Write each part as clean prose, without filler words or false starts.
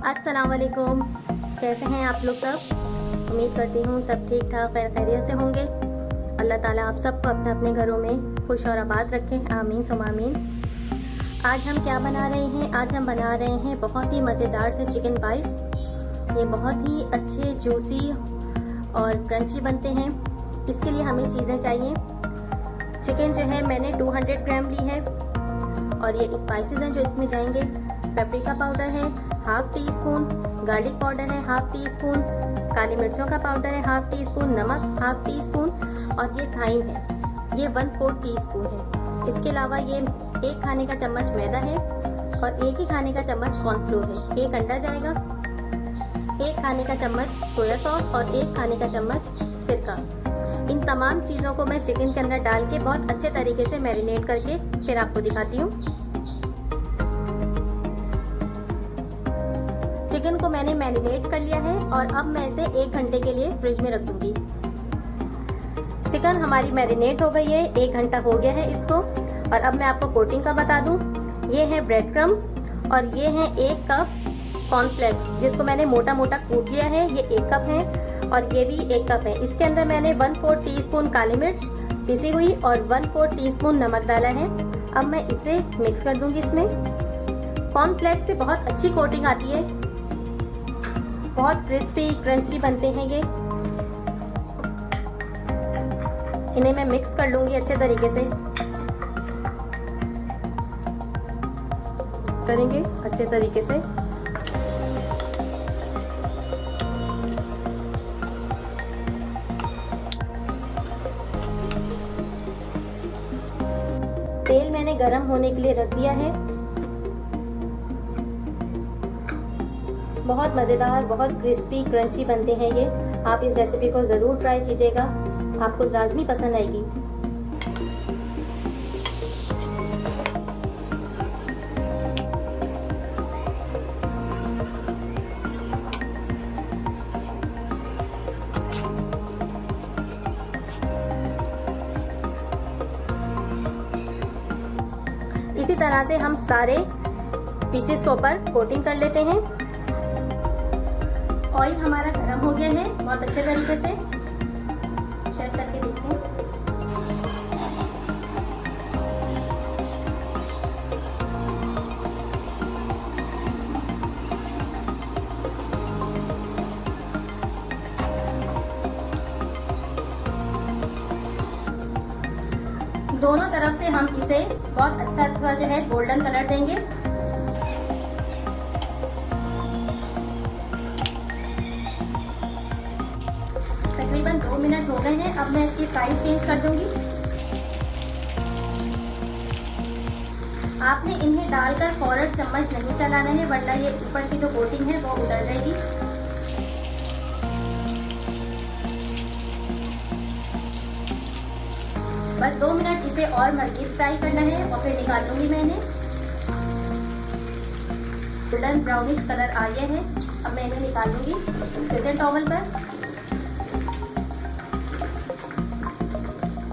अस्सलाम वालेकुम। कैसे हैं आप लोग सब? उम्मीद करती हूँ सब ठीक ठाक खैर खैरियत से होंगे। अल्लाह ताला आप सबको अपने अपने घरों में खुश और आबाद रखें, आमीन सुम आमीन। आज हम क्या बना रहे हैं? आज हम बना रहे हैं बहुत ही मज़ेदार से चिकन बाइट्स। ये बहुत ही अच्छे जूसी और क्रंची बनते हैं। इसके लिए हमें चीज़ें चाहिए। चिकन जो है मैंने 200 ग्राम ली है और ये स्पाइसेस हैं जो इसमें जाएंगे। पेपरिका पाउडर है half tea spoon, garlic powder है हाफ टी स्पून, काली मिर्चों का पाउडर है हाफ टी स्पून, नमक हाफ टी स्पून और ये थाइम है, ये 1/4 टी स्पून है। इसके अलावा ये 1 खाने का चम्मच मैदा है और 1 ही खाने का चम्मच कॉर्नफ्लोर है। 1 अंडा जाएगा, 1 खाने का चम्मच सोया सॉस और 1 खाने का चम्मच सिरका। इन तमाम चीज़ों को मैं चिकन के अंदर डाल के बहुत अच्छे तरीके से मैरिनेट करके फिर आपको दिखाती हूँ। चिकन को मैंने मैरिनेट कर लिया है और अब मैं इसे 1 घंटे के लिए फ्रिज में रख दूंगी। चिकन हमारी मैरिनेट हो गई है, 1 घंटा हो गया है इसको। और अब मैं आपको कोटिंग का बता दूं। ये है ब्रेड क्रम्ब और ये है 1 कप कॉर्नफ्लेक्स जिसको मैंने मोटा मोटा कूट लिया है। ये 1 कप है और ये भी 1 कप है। इसके अंदर मैंने 1/4 टीस्पून काली मिर्च पिसी हुई और 1/4 टीस्पून नमक डाला है। अब मैं इसे मिक्स कर दूंगी इसमें। कॉर्नफ्लेक्स से बहुत अच्छी कोटिंग आती है, बहुत क्रिस्पी क्रंची बनते हैं ये। इन्हें मैं मिक्स कर लूंगी अच्छे तरीके से। करेंगे अच्छे तरीके से। तेल मैंने गरम होने के लिए रख दिया है। बहुत मज़ेदार, बहुत क्रिस्पी क्रंची बनते हैं ये। आप इस रेसिपी को ज़रूर ट्राई कीजिएगा, आपको लाजमी पसंद आएगी। इसी तरह से हम सारे पीसेस के ऊपर कोटिंग कर लेते हैं। ऑयल हमारा गर्म हो गया है बहुत अच्छे तरीके से। चेक करके देखते हैं। दोनों तरफ से हम इसे बहुत अच्छा जो है गोल्डन कलर देंगे। तकरीबन 2 मिनट हो गए हैं। अब मैं इसकी साइज चेंज कर दूंगी। आपने इन्हें डालकर फौरन चम्मच नहीं चलाना है वरना ये ऊपर की जो कोटिंग है वो उतर जाएगी। बस 2 मिनट इसे और मज़ीद फ्राई करना है और फिर निकाल लूंगी मैं इन्हें। गोल्डन ब्राउनिश कलर आ गया है। अब मैं इन्हें निकाल लूंगी किचन टॉवल पर।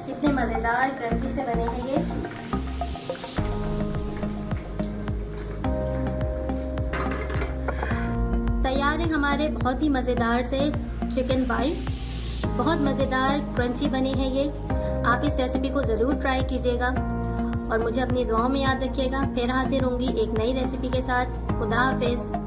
कितने मज़ेदार क्रंची से बने हैं ये। तैयार है हमारे बहुत ही मज़ेदार से चिकन बाइट्स। बहुत मज़ेदार क्रंची बने हैं ये। आप इस रेसिपी को ज़रूर ट्राई कीजिएगा और मुझे अपनी दुआओं में याद रखिएगा। फिर हाजिर होंगी एक नई रेसिपी के साथ। खुदा हाफिज़।